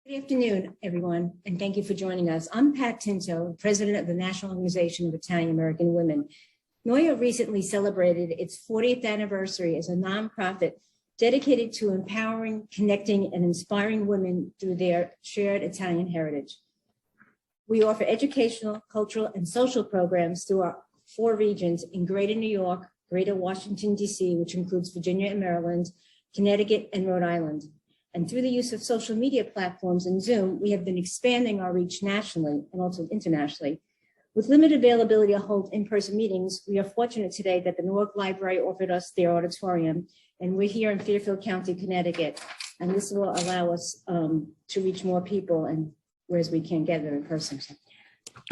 Good afternoon, everyone, and thank you for joining us. I'm Pat Tinto, president of the National Organization of Italian American Women. NOIAW recently celebrated its 40th anniversary as a nonprofit dedicated to empowering, connecting, and inspiring women through their shared Italian heritage. We offer educational, cultural, and social programs through our 4 regions in Greater New York, Greater Washington, D.C., which includes Virginia and Maryland, Connecticut, and Rhode Island. And through the use of social media platforms and Zoom, we have been expanding our reach nationally and also internationally. With limited availability to hold in-person meetings, we are fortunate today that the Norwalk Library offered us their auditorium, and we're here in Fairfield County, Connecticut. And this will allow us to reach more people, and whereas we can't gather in person.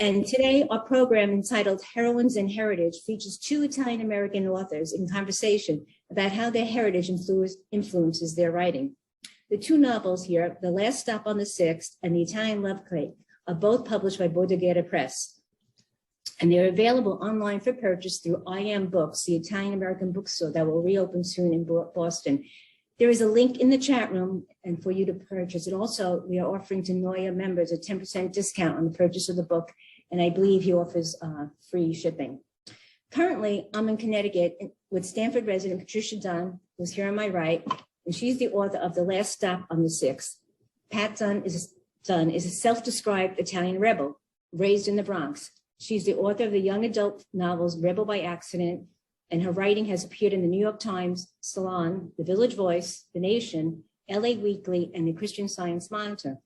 And today, our program entitled Heroines of Heritage features 2 Italian-American authors in conversation about how their heritage influences their writing. The 2 novels here, The Last Stop on the 6th and The Italian Love Cake, are both published by Moderator Press. And they're available online for purchase through NOIAW Books, the Italian-American bookstore that will reopen soon in Boston. There is a link in the chat room and for you to purchase. And also, we are offering to NOIAW members a 10% discount on the purchase of the book. And I believe he offers free shipping. Currently, I'm in Connecticut with Stanford resident Patricia Dunn, who's here on my right. And she's the author of The Last Stop on the 6th. Pat Dunn is a self-described Italian rebel raised in the Bronx. She's the author of the young adult novels Rebel by Accident, and her writing has appeared in the New York Times, Salon, The Village Voice, The Nation, LA Weekly, and the Christian Science Monitor.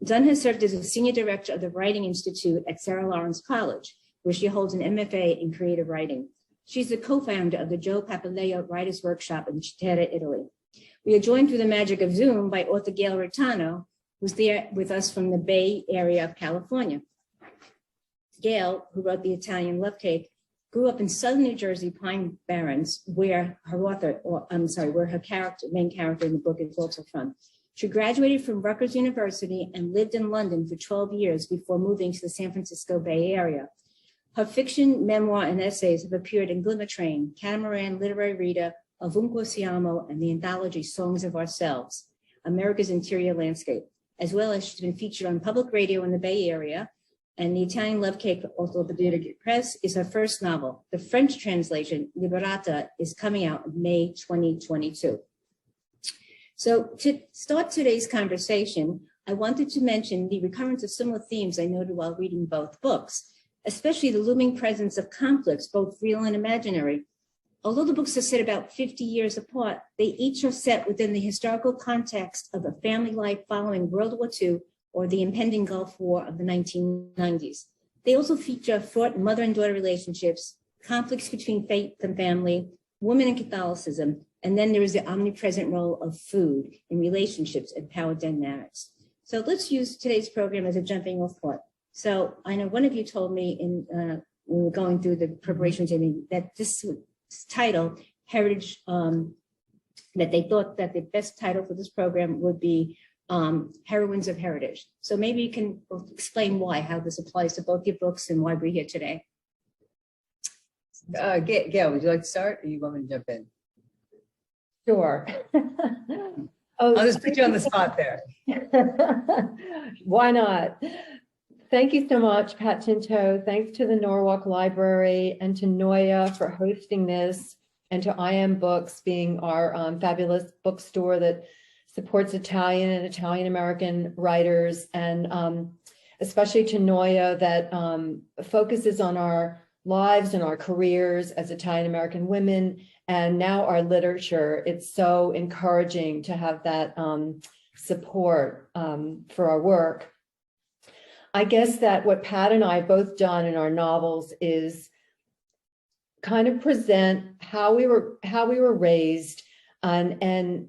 Dunn has served as a senior director of the Writing Institute at Sarah Lawrence College, where she holds an MFA in creative writing. She's the co-founder of the Joe Papaleo Writers Workshop in Citera, Italy. We are joined through the magic of Zoom by author Gail Reitano, who's there with us from the Bay Area of California. Gail, who wrote The Italian Love Cake, grew up in southern New Jersey, Pine Barrens, where her main character in the book is also from. She graduated from Rutgers University and lived in London for 12 years before moving to the San Francisco Bay Area. Her fiction, memoir, and essays have appeared in Glimmer Train, Catamaran, Literary Reader, Ovunque Siamo, and the anthology Songs of Ourselves, America's Interior Landscape, as well as she's been featured on public radio in the Bay Area. And The Italian Love Cake, also by Moderator Press, is her first novel. The French translation, Liberata, is coming out in May 2022. So to start today's conversation, I wanted to mention the recurrence of similar themes I noted while reading both books, especially the looming presence of conflicts, both real and imaginary. Although the books are set about 50 years apart, they each are set within the historical context of a family life following World War II or the impending Gulf War of the 1990s. They also feature fraught mother and daughter relationships, conflicts between faith and family, women and Catholicism, and then there is the omnipresent role of food in relationships and power dynamics. So let's use today's program as a jumping off point. So I know one of you told me when we were going through the preparation training that this title, Heritage, that they thought that the best title for this program would be Heroines of Heritage. So maybe you can explain how this applies to both your books and why we're here today. Gail, would you like to start or you want me to jump in? Sure. I'll just put you on the spot there. Why not? Thank you so much, Pat Tinto. Thanks to the Norwalk Library and to NOIAW for hosting this, and to NOIAW Books being our fabulous bookstore that supports Italian and Italian-American writers, and especially to NOIAW that focuses on our lives and our careers as Italian-American women, and now our literature. It's so encouraging to have that support for our work. I guess that what Pat and I have both done in our novels is kind of present how we were raised, and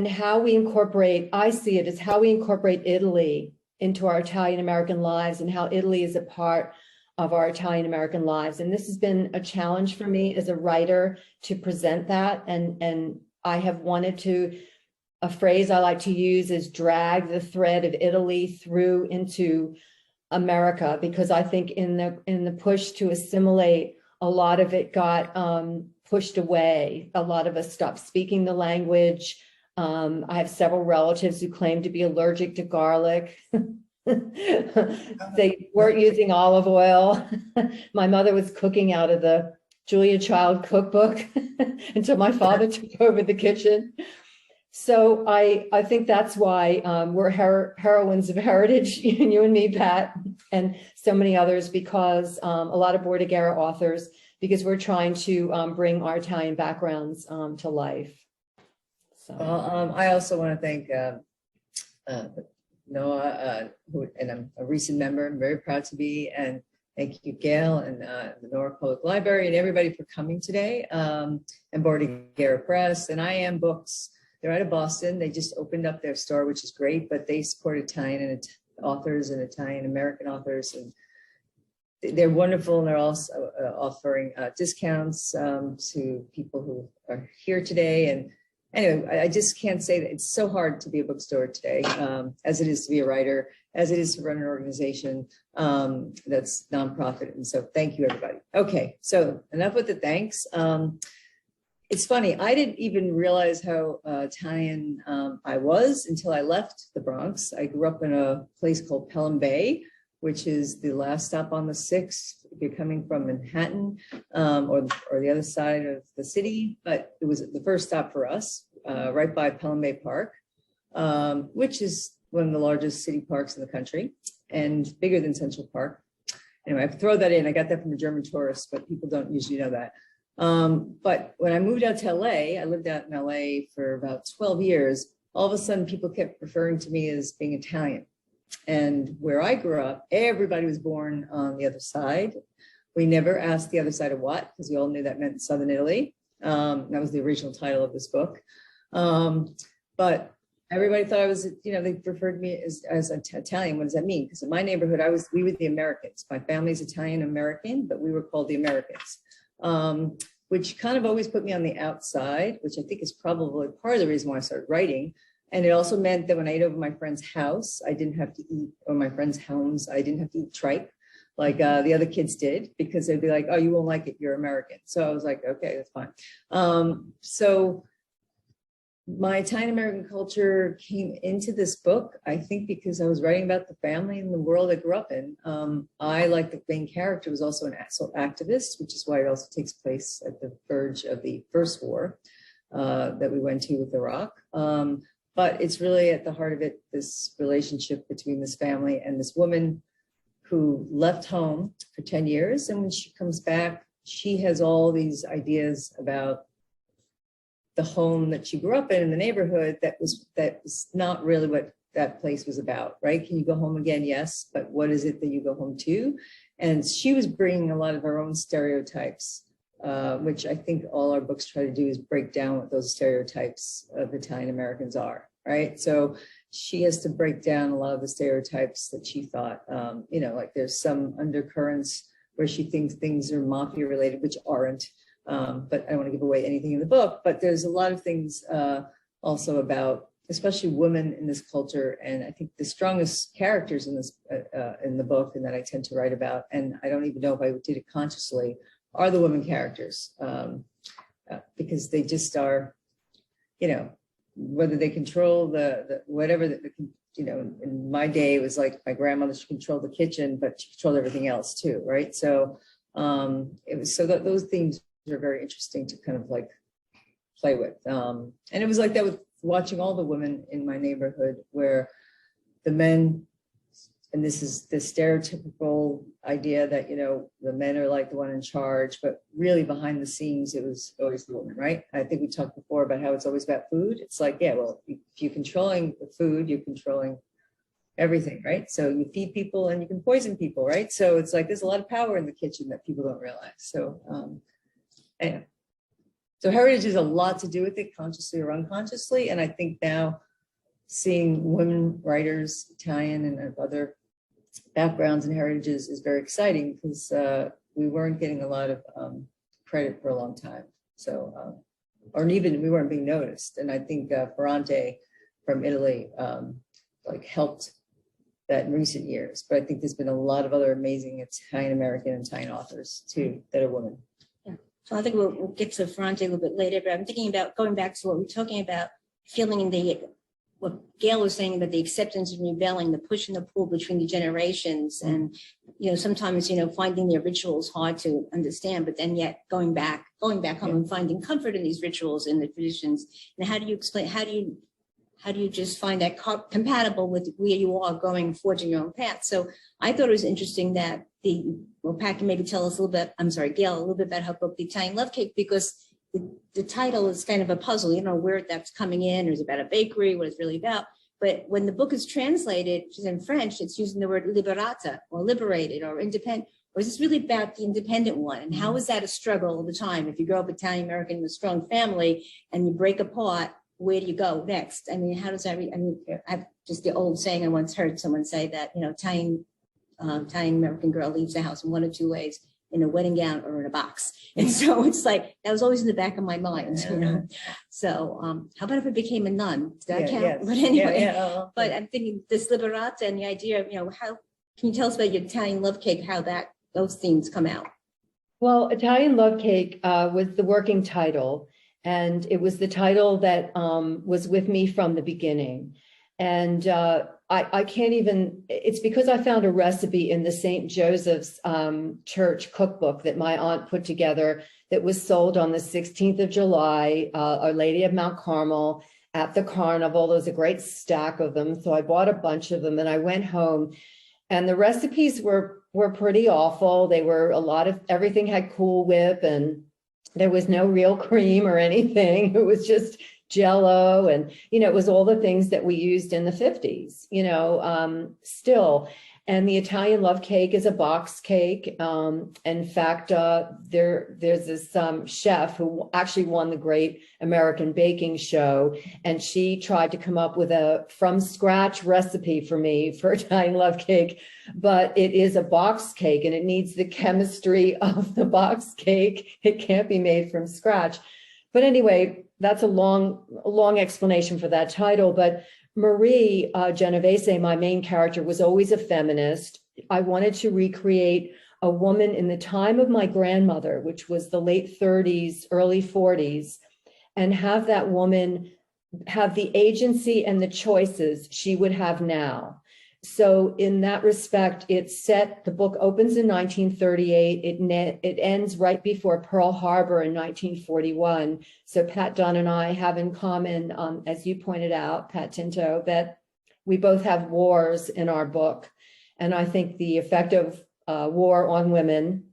how we incorporate, I see it as how we incorporate Italy into our Italian-American lives, and how Italy is a part of our Italian-American lives. And this has been a challenge for me as a writer to present that. And I have wanted to, a phrase I like to use is drag the thread of Italy through into America, because I think in the push to assimilate, a lot of it got pushed away. A lot of us stopped speaking the language. I have several relatives who claim to be allergic to garlic. They weren't using olive oil. My mother was cooking out of the Julia Child cookbook until my father took over the kitchen. So I think that's why we're heroines of heritage, you and me, Pat, and so many others, because a lot of Bordighera authors, because we're trying to bring our Italian backgrounds to life. So I also want to thank Noah, and I'm a recent member. I'm very proud to be, and thank you, Gail, and the Norwalk Public Library, and everybody for coming today, and Bordighera Press, and NOIAW Books. They're out of Boston. They just opened up their store, which is great, but they support Italian and authors and Italian American authors, and they're wonderful. And they're also offering discounts to people who are here today. And anyway, I just can't say that it's so hard to be a bookstore today, as it is to be a writer, as it is to run an organization that's nonprofit. And so thank you, everybody. Okay, so enough with the thanks. It's funny, I didn't even realize how Italian I was until I left the Bronx. I grew up in a place called Pelham Bay, which is the last stop on the 6th if you're coming from Manhattan, or the other side of the city. But it was the first stop for us, right by Pelham Bay Park, which is one of the largest city parks in the country and bigger than Central Park. Anyway, I throw that in. I got that from a German tourist, but people don't usually know that. But when I moved out to LA, I lived out in LA for about 12 years. All of a sudden, people kept referring to me as being Italian. And where I grew up, everybody was born on the other side. We never asked the other side of what, because we all knew that meant Southern Italy. That was the original title of this book. But everybody thought I was, they referred me as Italian. What does that mean? Because in my neighborhood, we were the Americans. My family's Italian American, but we were called the Americans. Which kind of always put me on the outside, which I think is probably part of the reason why I started writing. And it also meant that when I ate over my friend's house, I didn't have to eat, or my friend's homes, I didn't have to eat tripe like the other kids did, because they'd be like, oh, you won't like it, you're American. So I was like, okay, that's fine. So my Italian American culture came into this book, I think, because I was writing about the family and the world I grew up in. I, like the main character, was also an activist, which is why it also takes place at the verge of the first war that we went to with Iraq. But it's really at the heart of it, this relationship between this family and this woman who left home for 10 years. And when she comes back, she has all these ideas about the home that she grew up in the neighborhood that was not really what that place was about, right? Can you go home again? Yes, but what is it that you go home to? And she was bringing a lot of her own stereotypes, which I think all our books try to do, is break down what those stereotypes of Italian Americans are, right? So she has to break down a lot of the stereotypes that she thought, like there's some undercurrents where she thinks things are mafia related, which aren't. But I don't want to give away anything in the book, but there's a lot of things also about, especially women in this culture. And I think the strongest characters in this in the book, and that I tend to write about, and I don't even know if I did it consciously, are the women characters, because they just are, whether they control the whatever, in my day, it was like my grandmother, she controlled the kitchen, but she controlled everything else too, right? So it was, so that those themes are very interesting to kind of like play with. And it was like that with watching all the women in my neighborhood, where the men, and this is the stereotypical idea that, the men are like the one in charge, but really behind the scenes, it was always the woman, right? I think we talked before about how it's always about food. It's like, yeah, well, if you're controlling the food, you're controlling everything, right? So you feed people and you can poison people, right? So it's like, there's a lot of power in the kitchen that people don't realize. So, anyway. So heritage has a lot to do with it, consciously or unconsciously. And I think now seeing women writers, Italian and of other backgrounds and heritages, is very exciting, because we weren't getting a lot of credit for a long time. So, or even we weren't being noticed. And I think Ferrante from Italy helped that in recent years. But I think there's been a lot of other amazing Italian American and Italian authors too that are women. So I think we'll get to Ferrante a little bit later, but I'm thinking about going back to what we're talking about, feeling what Gail was saying about the acceptance and rebelling, the push and the pull between the generations. And, sometimes, finding their rituals hard to understand, but then yet going back home and finding comfort in these rituals and the traditions. And how do you explain, how do you just find that compatible with where you are going, forging your own path? So I thought it was interesting that Pat can maybe tell us Gail, a little bit about her book, The Italian Love Cake, because the title is kind of a puzzle, where that's coming in, or is it about a bakery, what it's really about. But when the book is translated, which is in French, it's using the word liberata, or liberated, or independent, or is this really about the independent one? And how is that a struggle all the time? If you grow up Italian American in a strong family and you break apart, where do you go next? I mean, how does that, I've just the old saying, I once heard someone say that, Italian American girl leaves the house in one of two ways, in a wedding gown or in a box. And so it's like, that was always in the back of my mind, So how about if it became a nun? Does that count? Yes. But anyway, But I'm thinking this liberata and the idea of, how can you tell us about your Italian love cake, how those themes come out? Well, Italian Love Cake was the working title, and it was the title that was with me from the beginning. And I can't even, it's because I found a recipe in the St. Joseph's Church cookbook that my aunt put together that was sold on the 16th of July, Our Lady of Mount Carmel at the carnival. There was a great stack of them. So I bought a bunch of them and I went home, and the recipes were pretty awful. They were everything had Cool Whip, and there was no real cream or anything. It was just Jell-O, and it was all the things that we used in the 50s, still. And the Italian Love Cake is a box cake. In fact, there's this chef who actually won the Great American Baking Show, and she tried to come up with a from scratch recipe for me for Italian Love Cake, but it is a box cake and it needs the chemistry of the box cake. It can't be made from scratch. But anyway, that's a long explanation for that title. But Marie Genovese, my main character, was always a feminist. I wanted to recreate a woman in the time of my grandmother, which was the late 30s, early 40s, and have that woman have the agency and the choices she would have now. So in that respect, the book opens in 1938. It ends right before Pearl Harbor in 1941. So Pat Dunn and I have in common, as you pointed out, Pat Tinto, that we both have wars in our book. And I think the effect of war on women,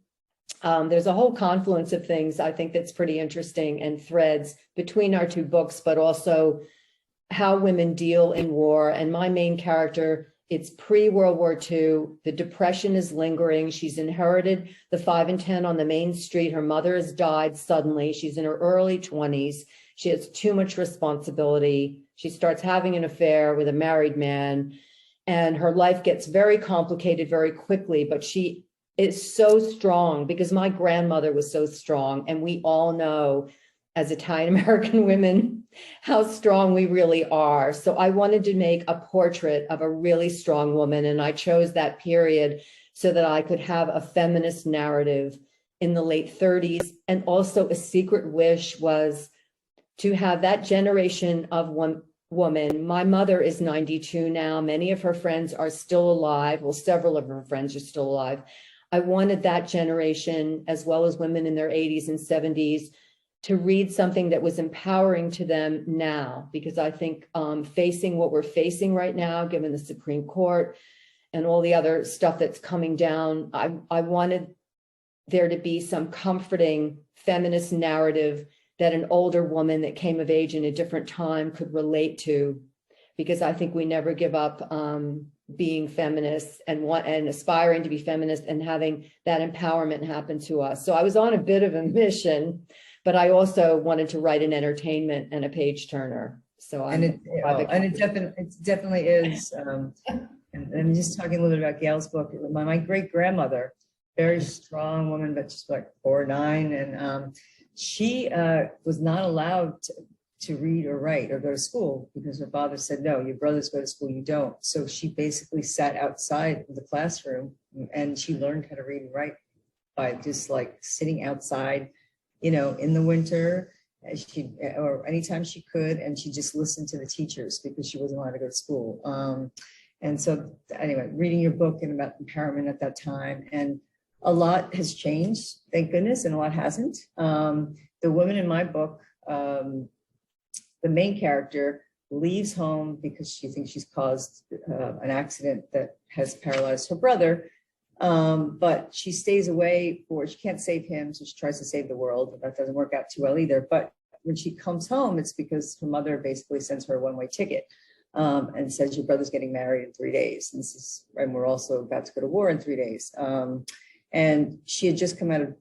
there's a whole confluence of things I think that's pretty interesting, and threads between our two books, but also how women deal in war. And my main character, it's pre-World War II. The Depression is lingering. She's inherited the 5 and 10 on the main street. Her mother has died suddenly. She's in her early 20s. She has too much responsibility. She starts having an affair with a married man, and her life gets very complicated very quickly. But she is so strong because my grandmother was so strong. And we all know, as Italian American women, how strong we really are. So I wanted to make a portrait of a really strong woman, and I chose that period so that I could have a feminist narrative in the late 30s. And also a secret wish was to have that generation of woman. My mother is 92 now. Many of her friends are still alive. Well, several of her friends are still alive. I wanted that generation, as well as women in their 80s and 70s, to read something that was empowering to them now, because I think facing what we're facing right now, given the Supreme Court and all the other stuff that's coming down, I wanted there to be some comforting feminist narrative that an older woman that came of age in a different time could relate to, because I think we never give up being feminists and aspiring to be feminist and having that empowerment happen to us. So I was on a bit of a mission, but I also wanted to write an entertainment and a page turner. So it definitely is. And I'm just talking a little bit about Gail's book. My great grandmother, very strong woman, but just like 4 or 9, and she was not allowed to read or write or go to school because her father said, no, your brothers go to school, you don't. So she basically sat outside of the classroom, and she learned how to read and write by just like sitting outside, in the winter or anytime she could, and she just listened to the teachers because she wasn't allowed to go to school. And so anyway, reading your book and about empowerment at that time, and a lot has changed, thank goodness, and a lot hasn't. The woman in my book, the main character leaves home because she thinks she's caused an accident that has paralyzed her brother. But she stays away she can't save him, so she tries to save the world. That doesn't work out too well either. But when she comes home, it's because her mother basically sends her a one-way ticket and says, your brother's getting married in 3 days. And we're also about to go to war in 3 days. And she had just come out of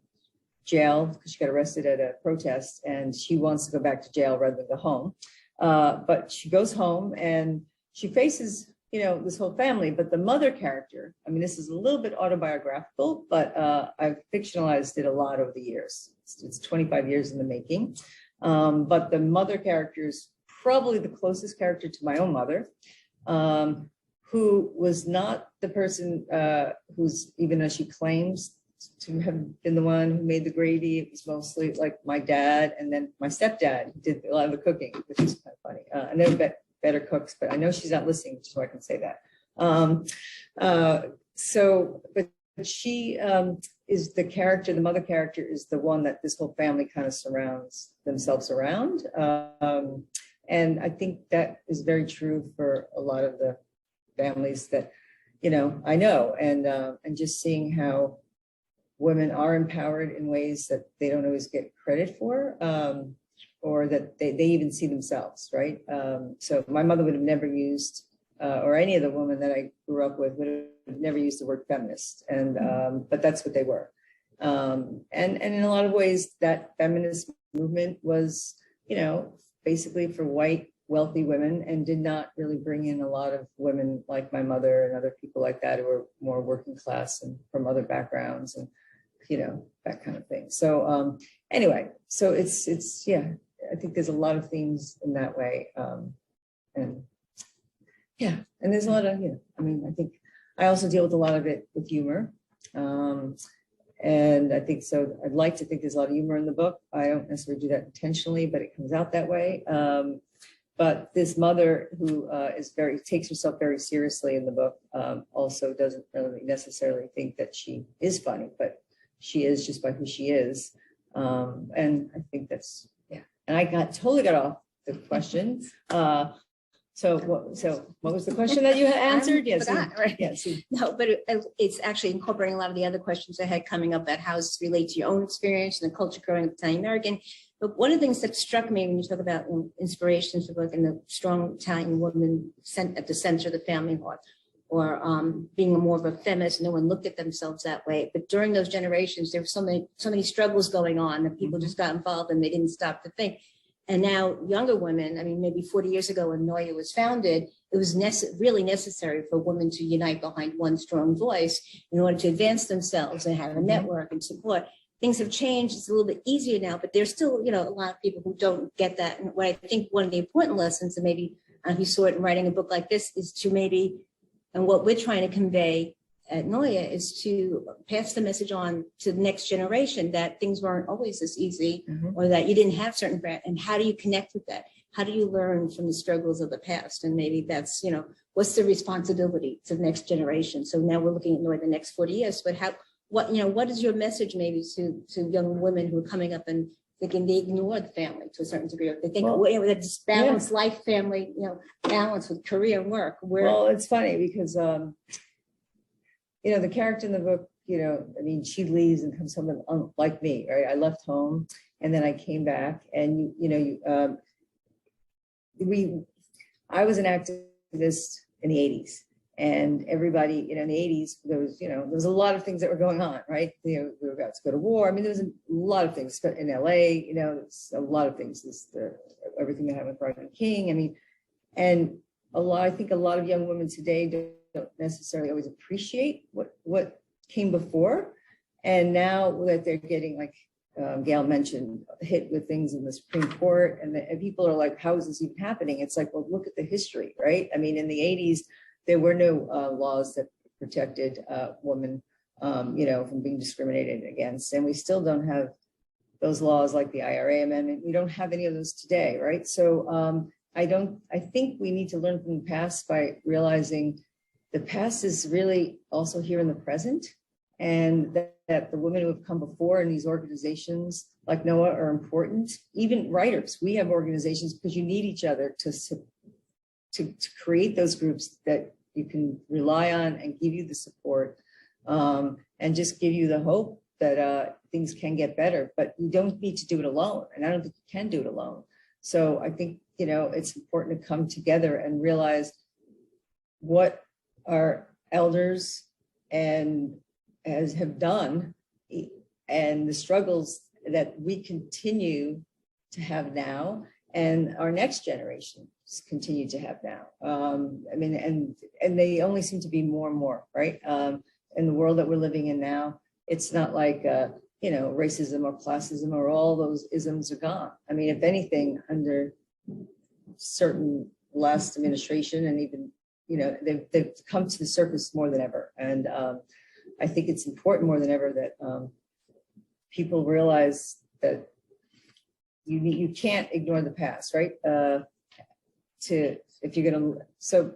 jail because she got arrested at a protest, and she wants to go back to jail rather than go home. But she goes home and she faces, this whole family. But the mother character, I mean, this is a little bit autobiographical, but I've fictionalized it a lot over the years. It's 25 years in the making. But the mother character is probably the closest character to my own mother, who was not the person who's, even though she claims to have been the one who made the gravy, it was mostly like my dad and then my stepdad who did a lot of the cooking, which is kind of funny. And they're better cooks, but I know she's not listening, so I can say that. But she is the character, the mother character is the one that this whole family kind of surrounds themselves around. And I think that is very true for a lot of the families that, I know, and just seeing how women are empowered in ways that they don't always get credit for, or that they even see themselves, right? So my mother would have never used, or any of the women that I grew up with would have never used the word feminist, but that's what they were. And in a lot of ways, that feminist movement was, basically for white, wealthy women, and did not really bring in a lot of women like my mother and other people like that who were more working class and from other backgrounds, and that kind of thing. So anyway, so it's yeah, I think there's a lot of themes in that way, and there's a lot of I think I also deal with a lot of it with humor, and I think so. I'd like to think there's a lot of humor in the book. I don't necessarily do that intentionally, but it comes out that way. But this mother who takes herself very seriously in the book, also doesn't really necessarily think that she is funny, but she is just by who she is. And I think that's, and I totally got off the question. So what was the question that you had answered? Yes. Forgot, right? Yes. No, but it's actually incorporating a lot of the other questions I had coming up about how it relates to your own experience and the culture growing up Italian American. But one of the things that struck me when you talk about inspirations of like in the strong Italian woman at the center of the family heart, or being more of a feminist, no one looked at themselves that way. But during those generations, there were so many struggles going on that people just got involved and they didn't stop to think. And now younger women, I mean, maybe 40 years ago when NOIAW was founded, it was really necessary for women to unite behind one strong voice in order to advance themselves and have a network and support. Things have changed. It's a little bit easier now, but there's still, a lot of people who don't get that. And what I think one of the important lessons, and maybe you saw it in writing a book like this, is to maybe, and what we're trying to convey at NOIAW is to pass the message on to the next generation that things weren't always this easy, or that you didn't have certain, and how do you connect with that? How do you learn from the struggles of the past? And maybe that's, what's the responsibility to the next generation? So now we're looking at NOIAW the next 40 years, but what is your message maybe to young women who are coming up and thinking they ignore the family to a certain degree, or they think that this balanced life, family, balance with career and work? Well, it's funny because, the character in the book, she leaves and comes home like me, right? I left home and then I came back, and I was an activist in the 80s. And everybody, in the 80s, there was a lot of things that were going on, right? We were about to go to war. I mean, there was a lot of things in LA, there's a lot of things. Everything that happened with Rodney King. I mean, and I think a lot of young women today don't necessarily always appreciate what came before. And now that they're getting, like Gail mentioned, hit with things in the Supreme Court, and people are like, how is this even happening? It's like, well, look at the history, right? I mean, in the 80s, there were no laws that protected women, from being discriminated against. And we still don't have those laws like the IRA amendment. We don't have any of those today, right? So I think we need to learn from the past by realizing the past is really also here in the present, and that the women who have come before in these organizations like NOAA are important. Even writers, we have organizations because you need each other to create those groups that you can rely on and give you the support, and just give you the hope that things can get better. But you don't need to do it alone, and I don't think you can do it alone. So I think, you know, it's important to come together and realize what our elders and have done, and the struggles that we continue to have now, and our next generations continue to have now. I mean, and they only seem to be more and more, right? In the world that we're living in now, it's not like you know, racism or classism or all those isms are gone. I mean, if anything, under certain last administration, and even, you know, they've come to the surface more than ever. And I think it's important more than ever that people realize that you can't ignore the past, right? If you're gonna, so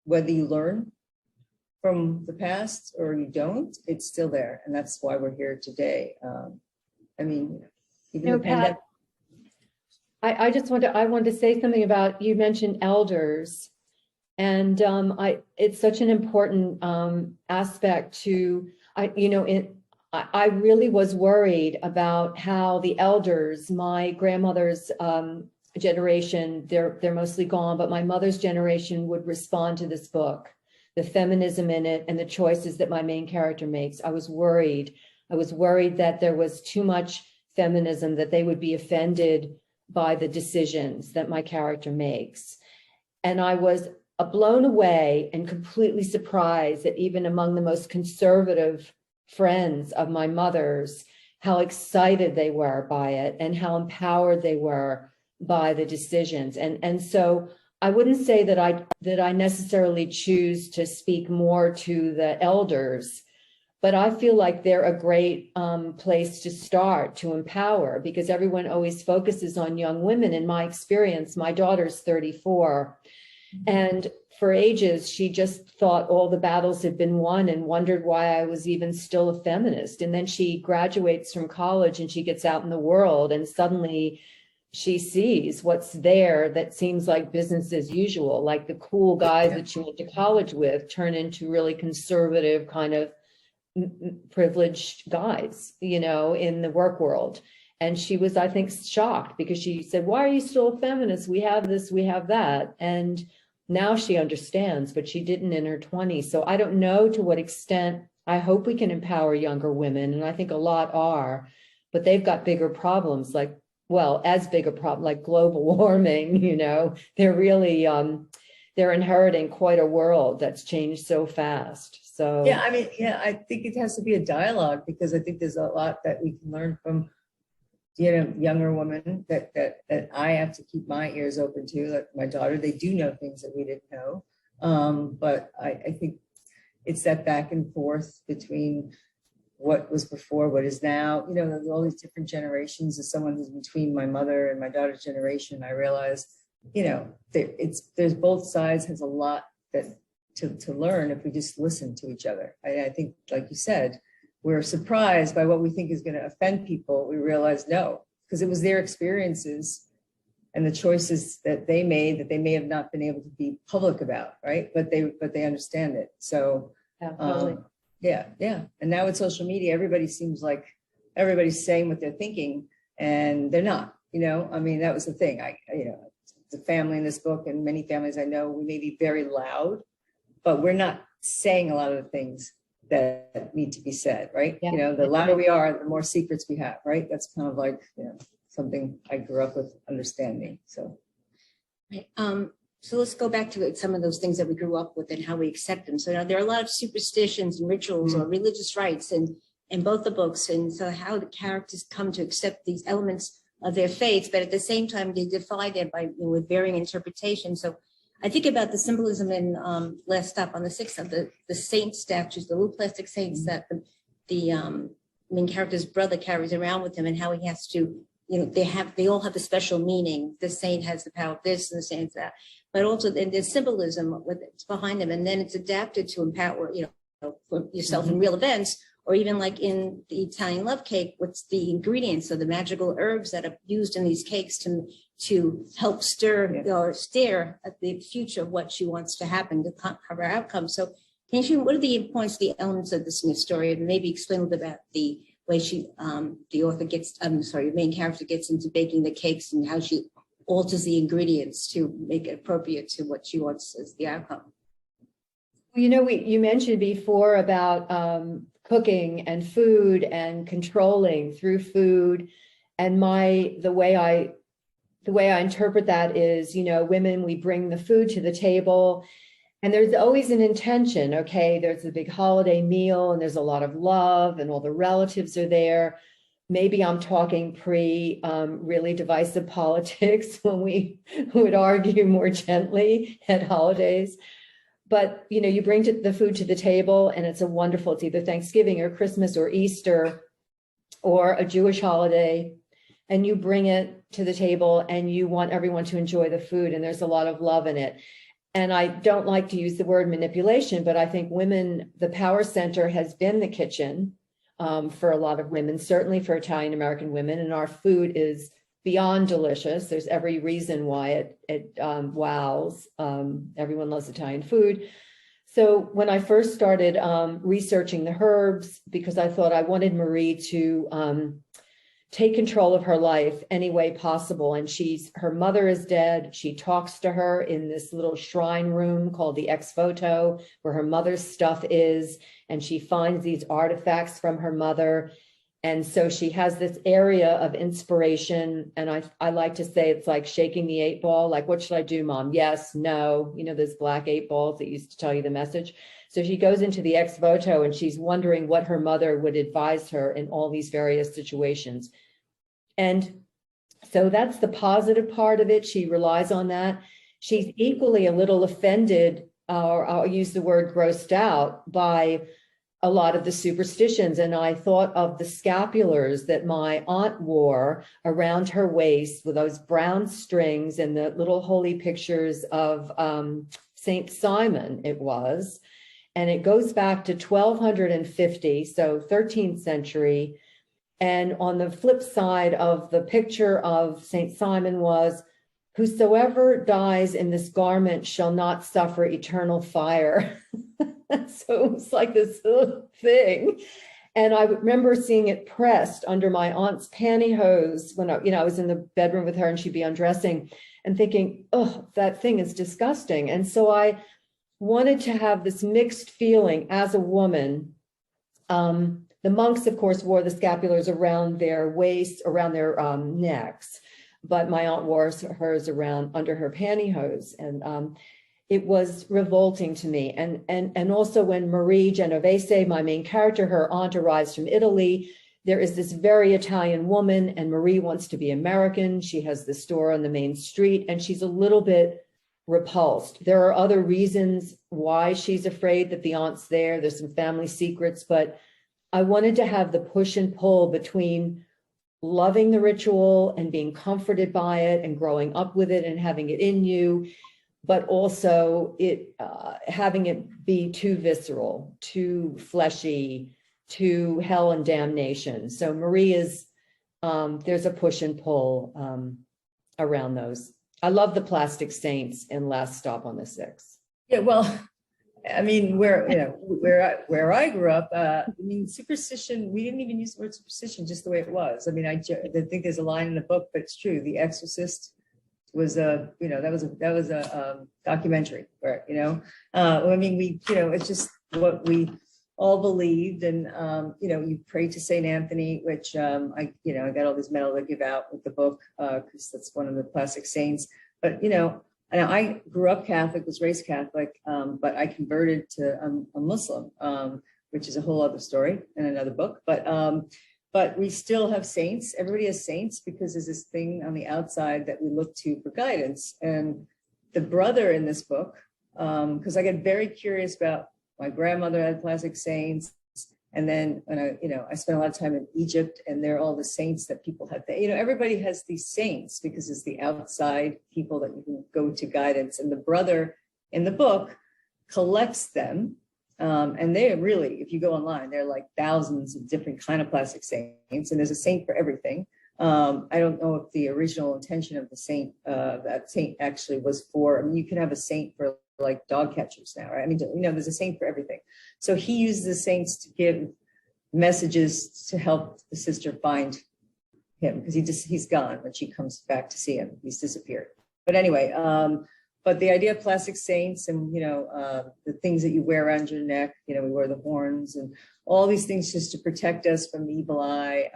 whether you learn from the past or you don't, it's still there, and that's why we're here today. I mean, even the pandemic. Pat, I want to say something about, you mentioned elders, and it's such an important aspect to, I really was worried about how the elders, my grandmother's generation, they're mostly gone, but my mother's generation would respond to this book, the feminism in it and the choices that my main character makes. I was worried that there was too much feminism, that they would be offended by the decisions that my character makes. And I was blown away and completely surprised that even among the most conservative friends of my mother's, how excited they were by it and how empowered they were by the decisions. And so I wouldn't say that I necessarily choose to speak more to the elders, but I feel like they're a great place to start to empower, because everyone always focuses on young women. In my experience, my daughter's 34, and for ages, she just thought all the battles had been won and wondered why I was even still a feminist. And then she graduates from college and she gets out in the world, and suddenly she sees what's there that seems like business as usual, like the cool guys that she went to college with turn into really conservative kind of privileged guys, you know, in the work world. And she was, I think, shocked, because she said, why are you still a feminist? We have this, we have that. And now she understands, but she didn't in her 20s. So I don't know to what extent. I hope we can empower younger women, and I think a lot are, but they've got bigger problems, like, well, as big a problem like global warming. You know, they're really they're inheriting quite a world that's changed so fast. So yeah, I mean, yeah, I think it has to be a dialogue, because I think there's a lot that we can learn from, you know, younger women that I have to keep my ears open to. Like my daughter, they do know things that we didn't know, but I think it's that back and forth between what was before, what is now. You know, there's all these different generations. As someone who's between my mother and my daughter's generation, I realized, you know, there's both sides has a lot that to learn if we just listen to each other. I think, like you said, we're surprised by what we think is going to offend people. We realize no, because it was their experiences and the choices that they made that they may have not been able to be public about, right? But they understand it. So yeah. And now with social media, everybody seems like everybody's saying what they're thinking, and they're not. You know, I mean, that was the thing. You know, the family in this book, and many families I know, we may be very loud, but we're not saying a lot of the things that need to be said, right? Yeah. You know, the louder we are, the more secrets we have, right? That's kind of like, you know, something I grew up with understanding. So, so let's go back to some of those things that we grew up with and how we accept them. So now there are a lot of superstitions and rituals or religious rites in both the books, and so how the characters come to accept these elements of their faith, but at the same time they defy them by, you know, with varying interpretations. So I think about the symbolism in last stop on the 6th of the saint statues, the little plastic saints that the main character's brother carries around with him, and how he has to, they all have a special meaning. The saint has the power of this and the saint that, but also there's symbolism what's behind them, and then it's adapted to empower, for yourself in real events, or even like in the Italian love cake, what's the ingredients of the magical herbs that are used in these cakes to help stir or stare at the future of what she wants to happen, to cover outcomes. So can you, what are the points, the elements of this new story, and maybe explain a little bit about the way the main character gets into baking the cakes and how she alters the ingredients to make it appropriate to what she wants as the outcome? You mentioned before about cooking and food and controlling through food, and the way I interpret that is, women, we bring the food to the table, and there's always an intention. Okay, there's a big holiday meal, and there's a lot of love, and all the relatives are there. Maybe I'm talking really divisive politics when we would argue more gently at holidays. But, you bring the food to the table, and it's either Thanksgiving or Christmas or Easter or a Jewish holiday, and you bring it to the table and you want everyone to enjoy the food, and there's a lot of love in it. And I don't like to use the word manipulation, but I think women, the power center has been the kitchen for a lot of women, certainly for Italian American women, and our food is beyond delicious. There's every reason why it wows. Everyone loves Italian food. So when I first started researching the herbs, because I thought I wanted Marie to take control of her life any way possible. And her mother is dead. She talks to her in this little shrine room called the ex voto, where her mother's stuff is. And she finds these artifacts from her mother. And so she has this area of inspiration. And I like to say it's like shaking the 8 ball. Like, what should I do, Mom? Yes, no. Those black 8 balls that used to tell you the message. So she goes into the ex voto and she's wondering what her mother would advise her in all these various situations. And so that's the positive part of it. She relies on that. She's equally a little offended, or I'll use the word grossed out, by a lot of the superstitions. And I thought of the scapulars that my aunt wore around her waist with those brown strings and the little holy pictures of Saint Simon it was. And it goes back to 1250, so 13th century. And on the flip side of the picture of Saint Simon was, whosoever dies in this garment shall not suffer eternal fire. So it was like this thing. And I remember seeing it pressed under my aunt's pantyhose when I was in the bedroom with her and she'd be undressing, and thinking, oh, that thing is disgusting. And so I wanted to have this mixed feeling as a woman. The monks, of course, wore the scapulars around their waists, around their necks, but my aunt wore hers around under her pantyhose. And it was revolting to me. And also when Marie Genovese, my main character, her aunt arrives from Italy, there is this very Italian woman, and Marie wants to be American. She has the store on the main street, and she's a little bit repulsed. There are other reasons why she's afraid that the aunt's there. There's some family secrets, but I wanted to have the push and pull between loving the ritual and being comforted by it and growing up with it and having it in you, but also having it be too visceral, too fleshy, too hell and damnation. So Marie is, there's a push and pull around those. I love the plastic saints in Last Stop on the Six. Yeah, well, I mean, where I grew up, superstition, we didn't even use the word superstition just the way it was. I mean, I think there's a line in the book, but it's true. The Exorcist was that was a documentary where, it's just what we all believed. And, you pray to St. Anthony, which I got all this medal to give out with the book because that's one of the classic saints. But, and I grew up Catholic, was raised Catholic, but I converted to a Muslim, which is a whole other story in another book. But we still have saints. Everybody has saints because there's this thing on the outside that we look to for guidance. And the brother in this book, because I get very curious about, my grandmother had classic saints, And then when I spent a lot of time in Egypt, and they're all the saints that people have. Everybody has these saints because it's the outside people that you can go to guidance. And the brother in the book collects them. And they really, if you go online, there are like thousands of different kind of plastic saints, and there's a saint for everything. I don't know if the original intention of the saint, that saint actually was for, I mean, you can have a saint for like dog catchers now, right? I mean, there's a saint for everything. So he uses the saints to give messages to help the sister find him, because he's gone when she comes back to see him. He's disappeared. But anyway, but the idea of plastic saints and, the things that you wear around your neck, we wear the horns and all these things just to protect us from the evil eye.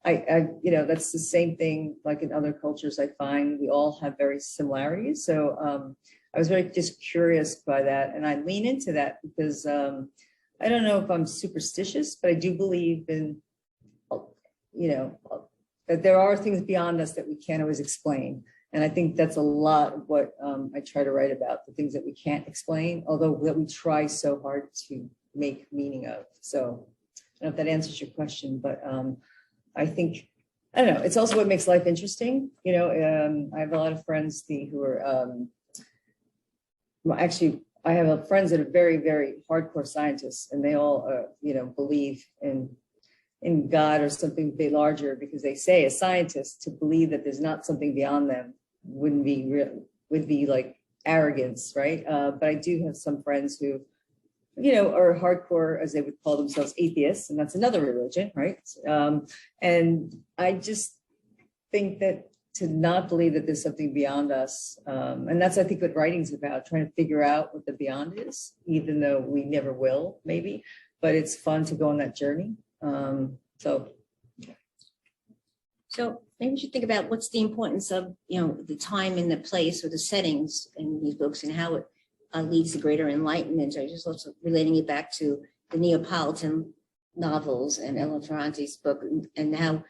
That's the same thing like in other cultures. I find we all have very similarities. So I was very just curious by that. And I lean into that because I don't know if I'm superstitious, but I do believe in, that there are things beyond us that we can't always explain. And I think that's a lot of what I try to write about, the things that we can't explain, although that we try so hard to make meaning of. So I don't know if that answers your question, but I think, I don't know, it's also what makes life interesting. I have a lot of friends who are, actually, I have friends that are very, very hardcore scientists, and they all, believe in God or something big larger, because they say as scientists to believe that there's not something beyond them would be like arrogance, right? But I do have some friends who, are hardcore, as they would call themselves, atheists, and that's another religion, right? And I just think that to not believe that there's something beyond us, and that's, I think, what writing's about, trying to figure out what the beyond is, even though we never will, maybe, but it's fun to go on that journey. So maybe we should think about what's the importance of, the time and the place or the settings in these books and how it leads to greater enlightenment. I just also relating it back to the Neapolitan novels and Ellen Ferrante's book, and how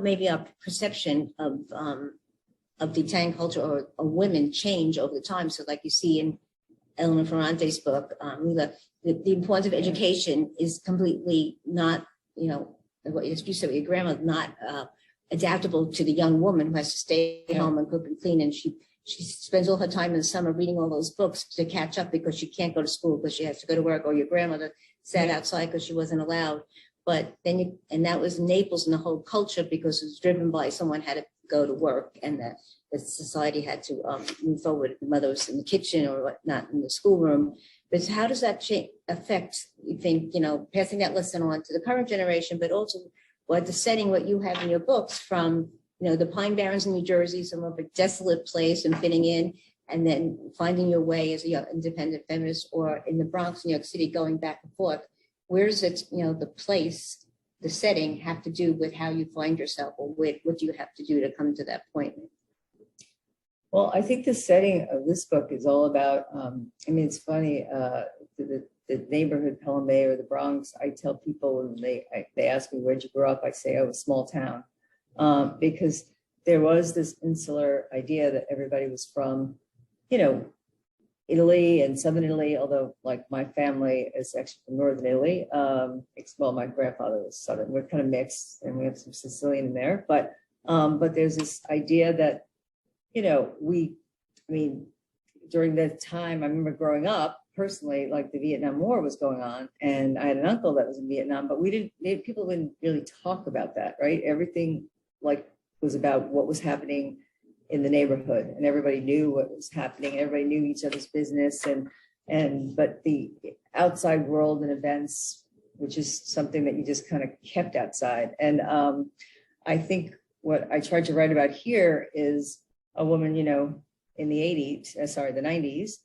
maybe our perception of the Italian culture or women change over the time. So like you see in Ellen Ferrante's book, the importance of education is completely not, what you said with your grandma, not adaptable to the young woman who has to stay home and cook and clean. And she spends all her time in the summer reading all those books to catch up because she can't go to school because she has to go to work, or your grandmother sat outside because she wasn't allowed. But then and that was Naples and the whole culture, because it was driven by someone had to go to work, and that the society had to move forward. The mother was in the kitchen or not in the schoolroom. But how does that affect, you think, passing that lesson on to the current generation, but also what the setting, what you have in your books from, the Pine Barrens in New Jersey, some of a desolate place and fitting in, and then finding your way as a young independent feminist, or in the Bronx, New York City, going back and forth. Where does it, the place, the setting have to do with how you find yourself, or what do you have to do to come to that point? Well, I think the setting of this book is all about, it's funny, the neighborhood, Pelham Bay or the Bronx, I tell people when they ask me, where'd you grow up? I say, oh, a small town. Because there was this insular idea that everybody was from, Italy and Southern Italy, although like my family is actually from Northern Italy. Well, my grandfather was Southern. We're kind of mixed, and we have some Sicilian in there. But there's this idea that, during that time, I remember growing up personally, like the Vietnam War was going on, and I had an uncle that was in Vietnam, but people didn't really talk about that, right? Everything was about what was happening in the neighborhood, and everybody knew what was happening. Everybody knew each other's business, but the outside world and events, which is something that you just kind of kept outside. And I think what I tried to write about here is a woman, in the 90s,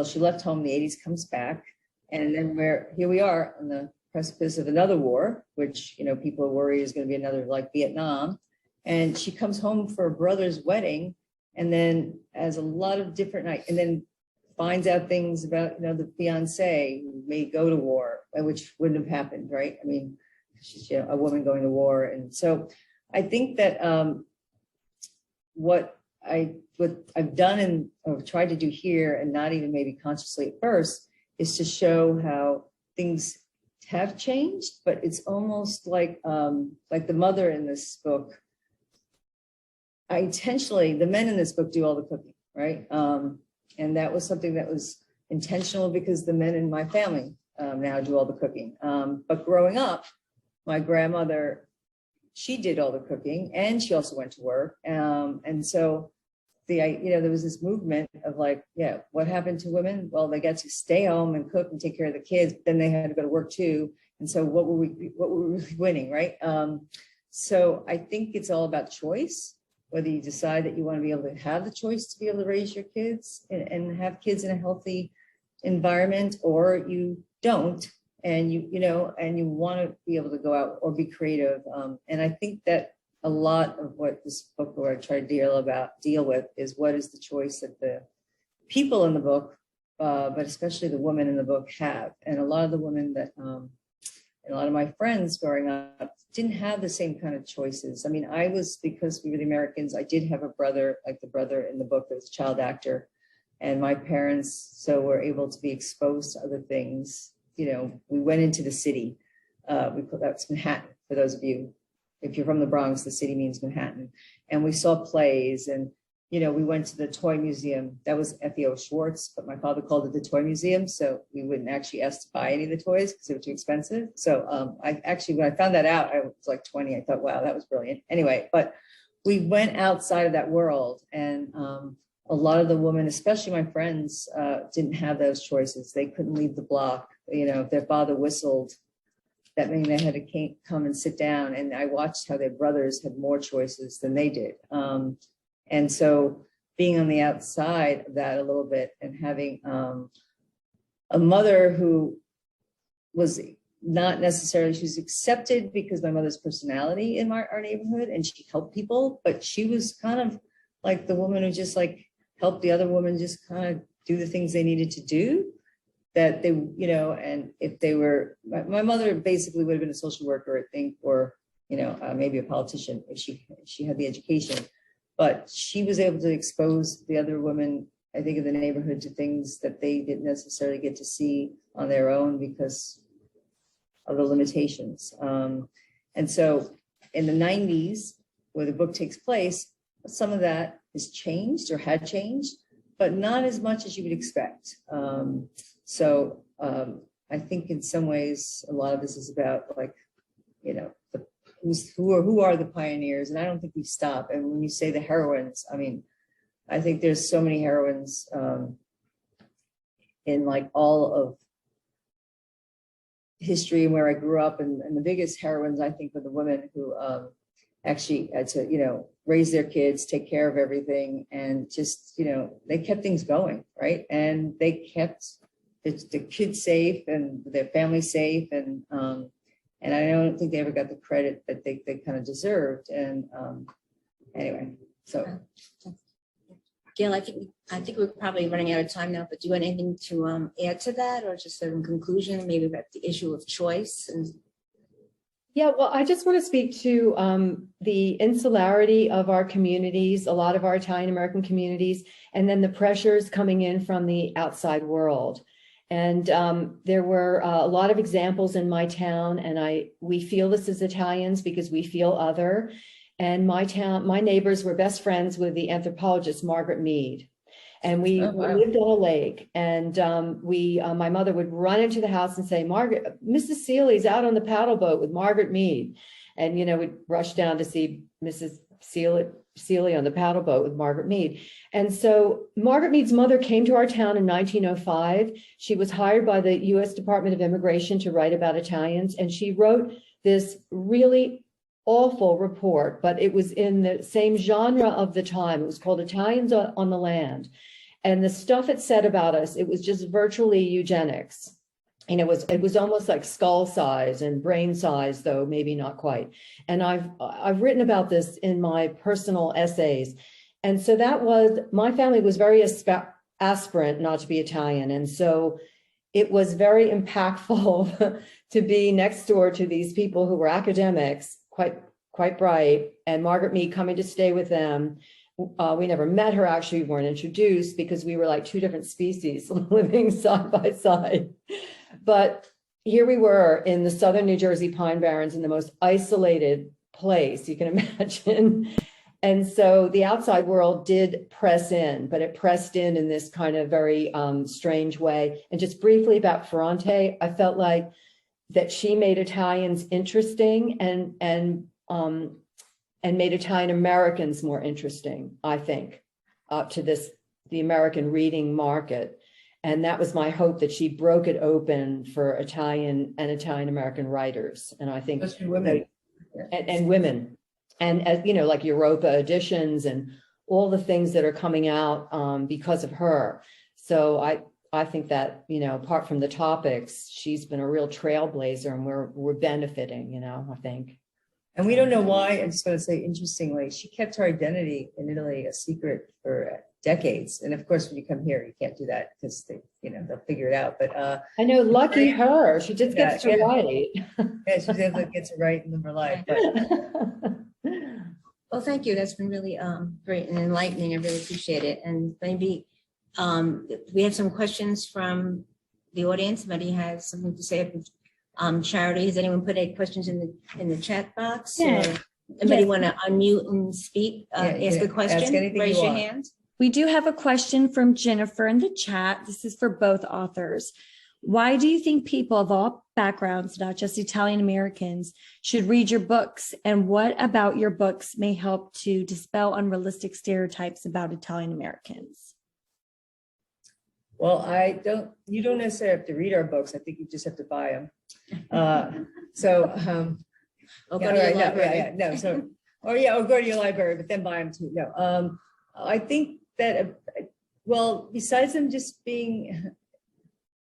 she left home in the 80s, comes back, and then here we are on the precipice of another war, which, people worry is going to be another like Vietnam. And she comes home for her brother's wedding, and then has a lot of different nights, and then finds out things about, the fiance who may go to war, which wouldn't have happened, right? I mean, she's a woman going to war. And so I think that what I've done or tried to do here, and not even maybe consciously at first, is to show how things have changed, but it's almost like the mother in this book. The men in this book do all the cooking, right? And that was something that was intentional because the men in my family now do all the cooking. But growing up, my grandmother, she did all the cooking and she also went to work. And so there was this movement of like, yeah, what happened to women? Well, they got to stay home and cook and take care of the kids, but then they had to go to work too. And so what were we really winning, right? So I think it's all about choice. Whether you decide that you want to be able to have the choice to be able to raise your kids and have kids in a healthy environment, or you don't, and you want to be able to go out or be creative. And I think that a lot of what this book where I try to deal with is what is the choice that the people in the book, but especially the women in the book have. And a lot of the women that, and a lot of my friends growing up didn't have the same kind of choices. I mean, because we were the Americans, I did have a brother, like the brother in the book that was a child actor. And my parents were able to be exposed to other things. We went into the city. That's Manhattan, for those of you, if you're from the Bronx, the city means Manhattan. And we saw plays and, we went to the toy museum. That was F.E.O. Schwartz, but my father called it the toy museum. So we wouldn't actually ask to buy any of the toys because they were too expensive. So when I found that out, I was like 20. I thought, wow, that was brilliant. Anyway, but we went outside of that world, and a lot of the women, especially my friends, didn't have those choices. They couldn't leave the block. If their father whistled, that meant they had to come and sit down. And I watched how their brothers had more choices than they did. And so being on the outside of that a little bit and having a mother who was not necessarily, she was accepted because my mother's personality in our neighborhood, and she helped people, but she was kind of like the woman who just like helped the other woman just kind of do the things they needed to do. That they, and if they were, my mother basically would have been a social worker, I think, or, maybe a politician if she had the education. But she was able to expose the other women, I think, in the neighborhood to things that they didn't necessarily get to see on their own because of the limitations. And so in the 90s, where the book takes place, some of that has changed or had changed, but not as much as you would expect. So I think in some ways, a lot of this is about like, who are the pioneers? And I don't think we stop. And when you say the heroines, I mean, I think there's so many heroines in like all of history and where I grew up. And the biggest heroines, I think, were the women who actually had to, raise their kids, take care of everything. And just, they kept things going, right? And they kept the kids safe and their family safe. And I don't think they ever got the credit that they kind of deserved. And anyway, so. Gail, I think we're probably running out of time now, but do you want anything to add to that, or just in conclusion, maybe about the issue of choice? Yeah, well, I just want to speak to the insularity of our communities, a lot of our Italian American communities, and then the pressures coming in from the outside world. And there were a lot of examples in my town, and we feel this as Italians because we feel other. And my neighbors were best friends with the anthropologist Margaret Mead. And we lived on a lake, and my mother would run into the house and say, Margaret, Mrs. Seeley's out on the paddle boat with Margaret Mead. And, we'd rush down to see Mrs. Seeley on the paddle boat with Margaret Mead. And so Margaret Mead's mother came to our town in 1905. She was hired by the U.S. Department of Immigration to write about Italians. And she wrote this really awful report, but it was in the same genre of the time. It was called Italians on the Land. And the stuff it said about us, it was just virtually eugenics. And it was almost like skull size and brain size, though maybe not quite. And I've written about this in my personal essays. And so my family was very aspirant not to be Italian. And so it was very impactful to be next door to these people who were academics, quite bright, and Margaret Mead coming to stay with them. We never met her, actually. We weren't introduced because we were like two different species living side by side. But here we were in the southern New Jersey Pine Barrens, in the most isolated place you can imagine. And so the outside world did press in, but it pressed in this kind of very strange way. And just briefly about Ferrante, I felt like that she made Italians interesting and made Italian Americans more interesting, I think, to the American reading market. And that was my hope, that she broke it open for Italian and Italian American writers. And I think women. And women, and as you know, like Europa editions and all the things that are coming out because of her. So I think that, you know, apart from the topics, she's been a real trailblazer, and we're benefiting, you know, I think. And we don't know why. I'm just going to say, interestingly, she kept her identity in Italy a secret for decades. And of course, when you come here, you can't do that because they, you know, they'll figure it out. But I know, lucky her, she just gets to write. Yeah, she definitely gets it right in her life. But Well, thank you. That's been really great and enlightening. I really appreciate it. And maybe we have some questions from the audience. Somebody has something to say. Charity, has anyone put any questions in the chat box? Yeah. Or anybody want to unmute and speak, ask a question? anything Raise you your want. hand. We do have a question from Jennifer in the chat. This is for both authors. Why do you think people of all backgrounds, not just Italian Americans, should read your books? And what about your books may help to dispel unrealistic stereotypes about Italian Americans? Well, you don't necessarily have to read our books. I think you just have to buy them. Or go to your library. Or go to your library, but then buy them too. No, I think that, well, besides them just being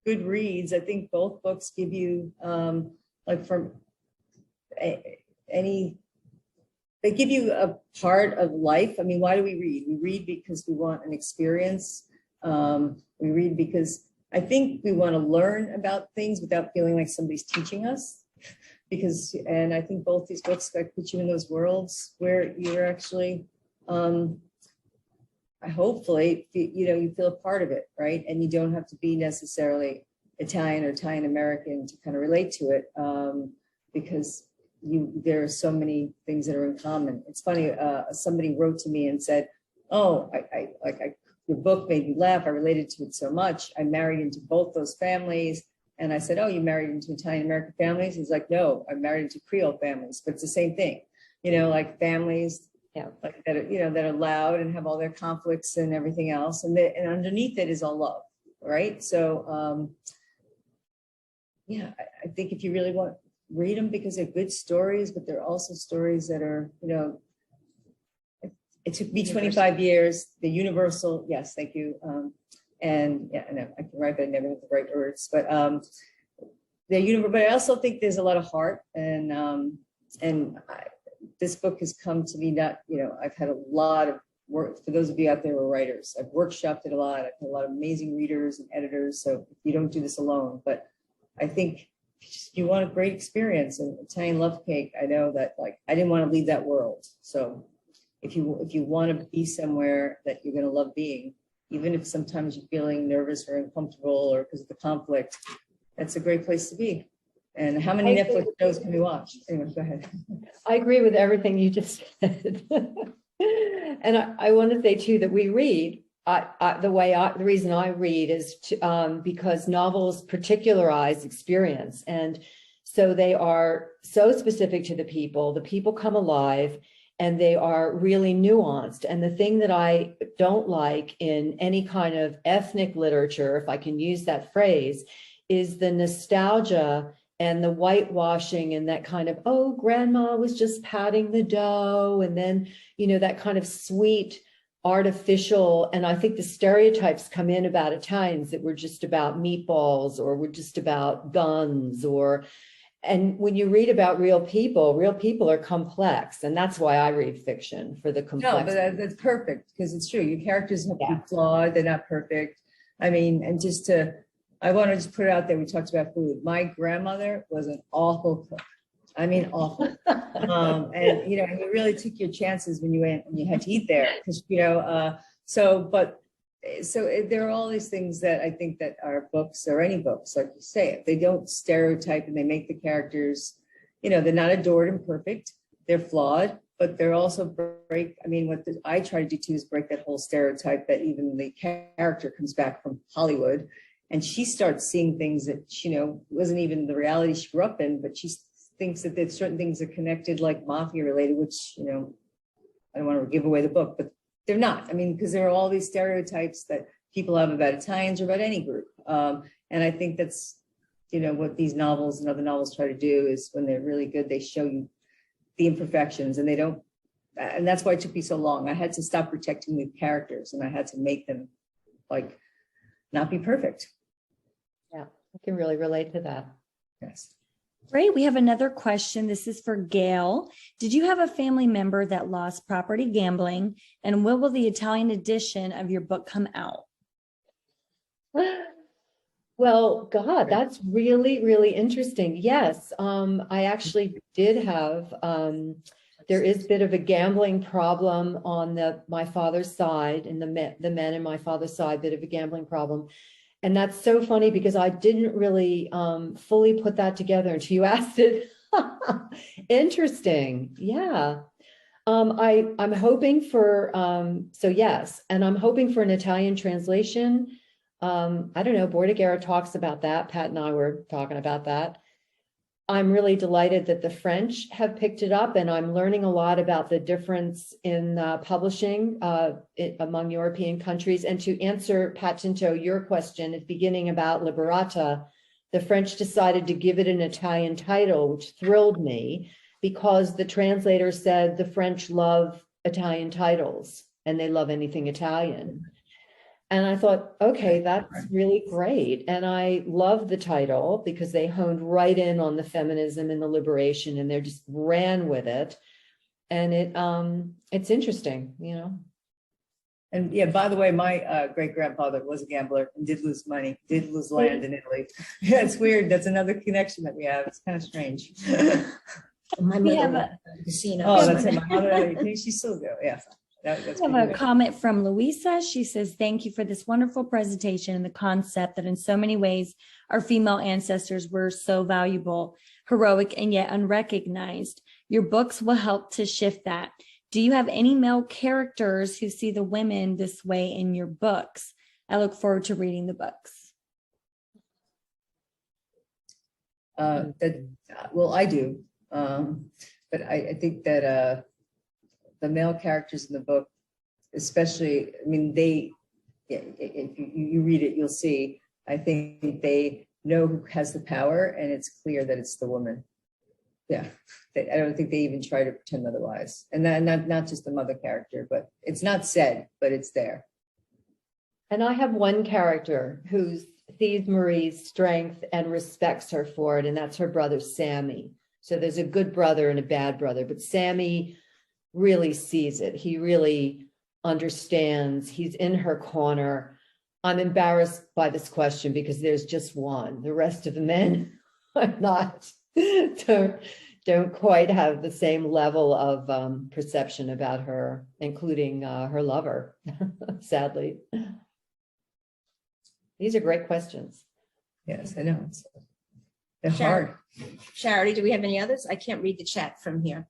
good reads, I think both books give you, like from they give you a part of life. I mean, why do we read? We read because we want an experience. We read because I think we want to learn about things without feeling like somebody's teaching us. And I think both these books put you in those worlds where you're actually, hopefully, you feel a part of it, right? And you don't have to be necessarily Italian or Italian American to kind of relate to it, because there are so many things that are in common. It's funny, somebody wrote to me and said, "Oh, your book made me laugh. I related to it so much. I married into both those families." And I said, "Oh, you married into Italian American families?" He's like, "No, I married into Creole families," but it's the same thing, like families, like that are loud and have all their conflicts and everything else, and underneath it is all love, right? So, I think if you really want, read them because they're good stories, but they're also stories that are, it took me 25 years. The universal, yes, thank you. And I know I can write, but I never have the right words. But but I also think there's a lot of heart, and this book has come to me. I've had a lot of work. For those of you out there who are writers, I've workshopped it a lot. I've had a lot of amazing readers and editors. So you don't do this alone, but I think you want a great experience. And Italian Love Cake, I know that I didn't want to leave that world. So if you want to be somewhere that you're going to love being, even if sometimes you're feeling nervous or uncomfortable or because of the conflict, that's a great place to be. And how many Netflix shows can we watch? Anyway, go ahead. I agree with everything you just said. And I want to say too that we read. The reason I read is because novels particularize experience, and so they are so specific to the people. The people come alive, and they are really nuanced. And the thing that I don't like in any kind of ethnic literature, if I can use that phrase, is the nostalgia and the whitewashing and that kind of, oh, grandma was just patting the dough, and then that kind of sweet artificial. And I think the stereotypes come in about Italians that we're just about meatballs, or we're just about guns, and when you read about real people are complex. And that's why I read fiction, for the complexity. No, but that's perfect, because it's true. Your characters have to be flawed. They're not perfect. I mean, and I want to just put it out there. We talked about food. My grandmother was an awful cook. I mean, awful. And you really took your chances when you went and you had to eat there, because but there are all these things that I think that our books, or any books, like you say, if they don't stereotype and they make the characters, they're not adored and perfect, they're flawed, but they're also break. I mean, what I try to do too is break that whole stereotype that even the character comes back from Hollywood and she starts seeing things that, wasn't even the reality she grew up in, but she thinks that there's certain things are connected, like mafia related, which, I don't want to give away the book, but they're not. I mean, because there are all these stereotypes that people have about Italians or about any group. And I think that's, what these novels and other novels try to do is when they're really good, they show you the imperfections and they don't. And that's why it took me so long. I had to stop protecting the characters and I had to make them like not be perfect. Yeah, I can really relate to that. Yes. Great. We have another question. This is for Gail. Did you have a family member that lost property gambling? And when will the Italian edition of your book come out? Well, God, that's really, really interesting. Yes, I actually did have, there is a bit of a gambling problem on my father's side, and the men in my father's side, bit of a gambling problem. And that's so funny because I didn't really fully put that together until you asked it. Interesting. Yeah. I'm hoping for, so yes, and I'm hoping for an Italian translation. I don't know, Bordighera talks about that. Pat and I were talking about that. I'm really delighted that the French have picked it up, and I'm learning a lot about the difference in publishing among European countries. And to answer, Pat Tinto, your question at the beginning about Liberata, the French decided to give it an Italian title, which thrilled me because the translator said the French love Italian titles and they love anything Italian. And I thought, okay, that's really great. And I love the title because they honed right in on the feminism and the liberation, and they just ran with it. And it's interesting, And yeah, by the way, my great grandfather was a gambler and did lose money, did lose land in Italy. Yeah, it's weird. That's another connection that we have. It's kind of strange. My We have mother, casino. Oh, that's it. My mother, she's still there. Yeah. That's We have a comment from Louisa. She says, thank you for this wonderful presentation and the concept that in so many ways our female ancestors were so valuable, heroic, and yet unrecognized. Your books will help to shift that. Do you have any male characters who see the women this way in your books? I look forward to reading the books. Well, I do. But I think that the male characters in the book, especially, I mean, if you read it, you'll see, I think they know who has the power, and it's clear that it's the woman. Yeah, I don't think they even try to pretend otherwise. And that not just the mother character, but it's not said, but it's there. And I have one character who sees Marie's strength and respects her for it, and that's her brother, Sammy. So there's a good brother and a bad brother, but Sammy really sees it. He really understands. He's in her corner. I'm embarrassed by this question because there's just one. The rest of the men are not, don't quite have the same level of perception about her, including her lover, sadly. These are great questions. Yes, I know. They're hard. Charity, do we have any others? I can't read the chat from here.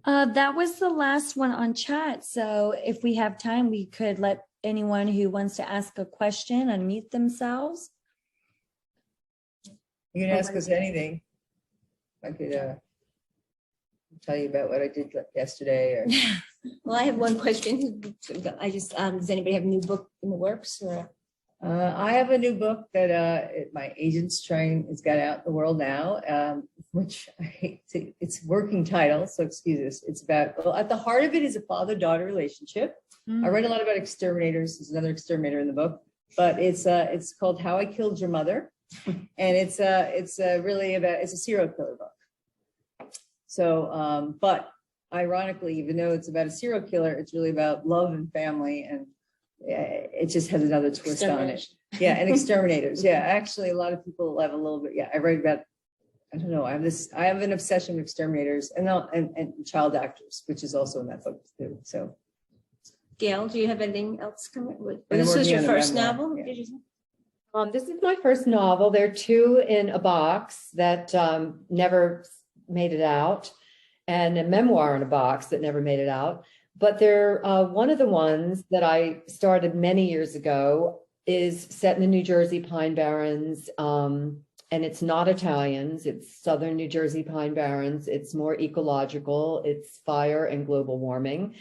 That was the last one on chat. So if we have time, we could let anyone who wants to ask a question unmute themselves. You can ask us anything. I could tell you about what I did yesterday. Or Well, I have one question. I just, does anybody have a new book in the works? Or? I have a new book that my agent's trying, it's got out in the world now, which I hate to, it's working title, so excuse us. It's about, well, at the heart of it is a father-daughter relationship. I read a lot about exterminators. There's another exterminator in the book, but it's called How I Killed Your Mother. And it's really about, it's a serial killer book. So, but ironically, even though it's about a serial killer, it's really about love and family, and it just has another twist on it. Yeah, and exterminators. Yeah, actually, a lot of people have a little bit. Yeah, I write about. I don't know. I have an obsession with exterminators and child actors, which is also in that book too. So Gail, do you have anything else coming? I'm This was working your on a first memoir, novel? yeah. Did you say? This is my first novel. There are two in a box that never made it out, and a memoir in a box that never made it out. But they're one of the ones that I started many years ago is set in the New Jersey Pine Barrens, and it's not Italians. It's Southern New Jersey Pine Barrens. It's more ecological. It's fire and global warming.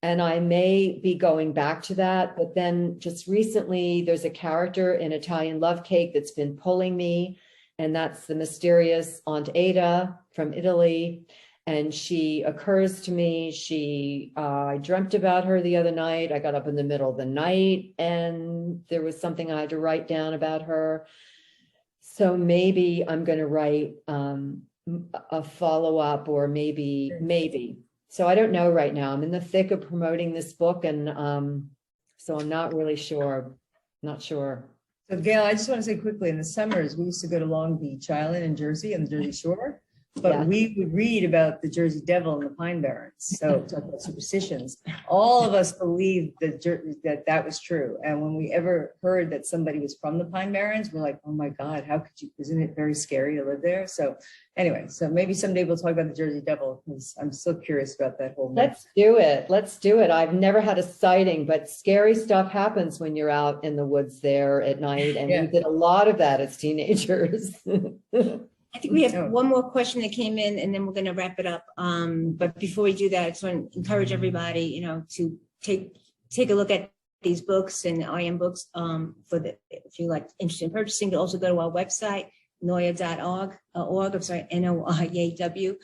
And I may be going back to that, but then just recently there's a character in Italian Love Cake that's been pulling me, and that's the mysterious Aunt Ada from Italy. And she occurs to me. I dreamt about her the other night. I got up in the middle of the night and there was something I had to write down about her. So maybe I'm going to write a follow-up, or maybe. So I don't know right now. I'm in the thick of promoting this book, and so I'm not really sure. Not sure. So Gail, I just want to say quickly, in the summers, we used to go to Long Beach Island in Jersey on the Jersey Shore, but Yeah. we would read about the Jersey Devil and the Pine Barrens. So talk about superstitions. All of us believed that was true. And when we ever heard that somebody was from the Pine Barrens, we're like, oh my God, how could you, isn't it very scary to live there? So anyway, so maybe someday we'll talk about the Jersey Devil, because I'm so curious about that whole myth. Let's do it. Let's do it. I've never had a sighting, but scary stuff happens when you're out in the woods there at night. And Yeah. we did a lot of that as teenagers. I think we have one more question that came in, and then we're going to wrap it up. But before we do that, I just want to encourage everybody, to take a look at these books and IM books if you're interested in purchasing. To also go to our website, NOIAW.org, NOIAW,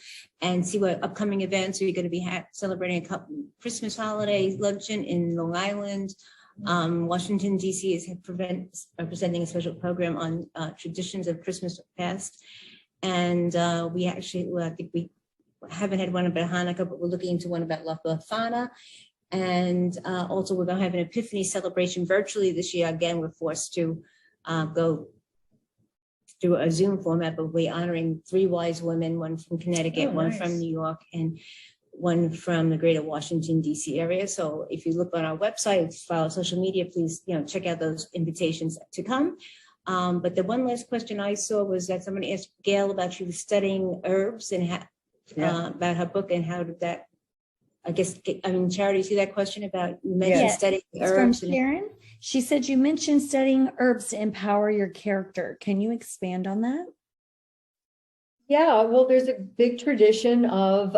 and see what upcoming events are you going to be celebrating. A couple Christmas holiday luncheon in Long Island. Washington, D.C. is presenting a special program on traditions of Christmas past. And we actually, I think we haven't had one about Hanukkah, but we're looking into one about La Befana. And also we're going to have an Epiphany celebration virtually this year. Again, we're forced to go through a Zoom format, but we're honoring 3 wise women, one from Connecticut, one from New York, and one from the greater Washington, D.C. area. So if you look on our website, follow social media, please, check out those invitations to come. But the one last question I saw was that somebody asked Gail about she was studying herbs and about her book, and how did that, Charity, see that question about, you mentioned studying It's from herbs. Sharon. She said you mentioned studying herbs to empower your character. Can you expand on that? Yeah, well, there's a big tradition of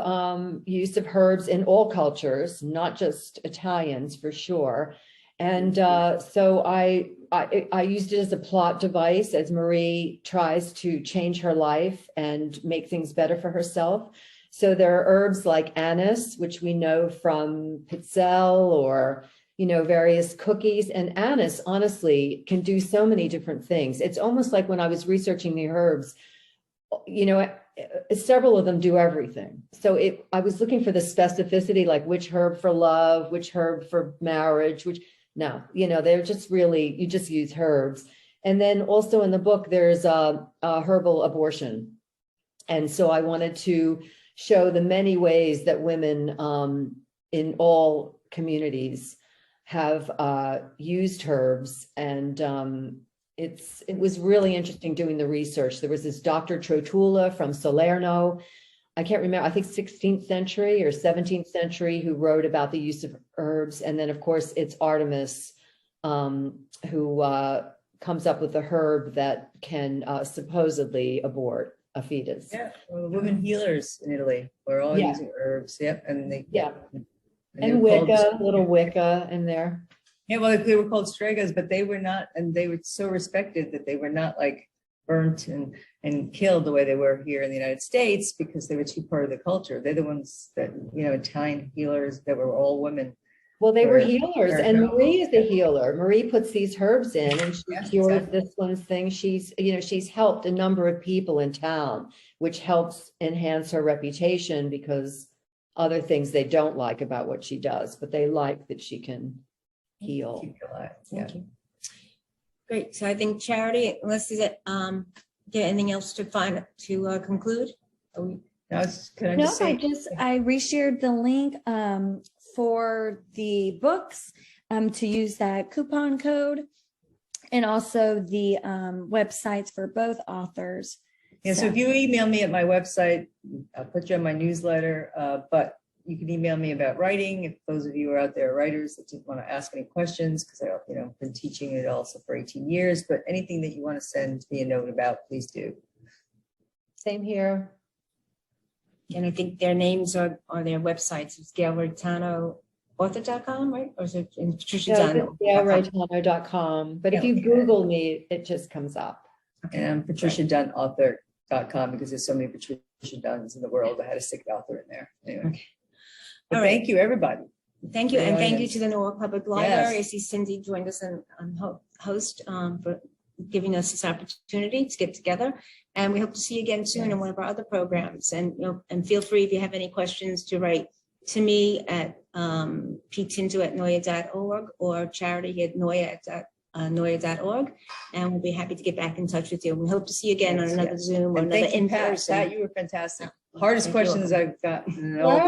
use of herbs in all cultures, not just Italians for sure. And so I used it as a plot device as Marie tries to change her life and make things better for herself. So there are herbs like anise, which we know from Pitzel or, various cookies. And anise, honestly, can do so many different things. It's almost like when I was researching the herbs, several of them do everything. So I was looking for the specificity, like which herb for love, which herb for marriage, they're just really, you just use herbs. And then also in the book, there's a herbal abortion. And so I wanted to show the many ways that women in all communities have used herbs. And it was really interesting doing the research. There was this Dr. Trotula from Salerno, I can't remember, I think 16th century or 17th century, who wrote about the use of herbs. And then of course it's Artemis who comes up with a herb that can supposedly abort a fetus. Yeah, well, the women healers in Italy were all using herbs. Yep, and they and Wicca, little Wicca in there. Yeah, well, they were called stregas, but they were not, and they were so respected that they were not like burnt and killed the way they were here in the United States, because they were too part of the culture. They're the ones that, Italian healers that were all women. Well, they were healers, and Marie is a healer. Marie puts these herbs in and she cures this one's thing. She's helped a number of people in town, which helps enhance her reputation, because other things they don't like about what she does, but they like that she can heal. Keep you alive. Thank you. Great. So I think Charity, unless there's anything else to conclude? I reshared the link for the books to use that coupon code, and also the websites for both authors. Yeah, so if you email me at my website, I'll put you on my newsletter, but you can email me about writing. If those of you are out there writers that want to ask any questions, because I've been teaching it also for 18 years, but anything that you want to send me a note about, please do. Same here. And I think their names are on their websites. It's Gail Reitano author.com, right? Or is it in Patricia Dunn? GailReitano.com. But if you Google me, it just comes up. And I'm Patricia Dunn author.com, because there's so many Patricia Dunns in the world. I had a sick author in there. Anyway. Okay. But All right. thank you, everybody. Thank you. And Yeah, thank you yes. to the Norwalk Public Library. Yes. I see Cindy joined us on host for giving us this opportunity to get together. And we hope to see you again soon in one of our other programs. And and feel free, if you have any questions, to write to me at ptinto@noia.org or charity@noia.org. And we'll be happy to get back in touch with you. We hope to see you again on Yes, another yes. Zoom or And another thank you, in Pat. person. Pat, you were fantastic. Hardest Thank you. questions I've gotten in all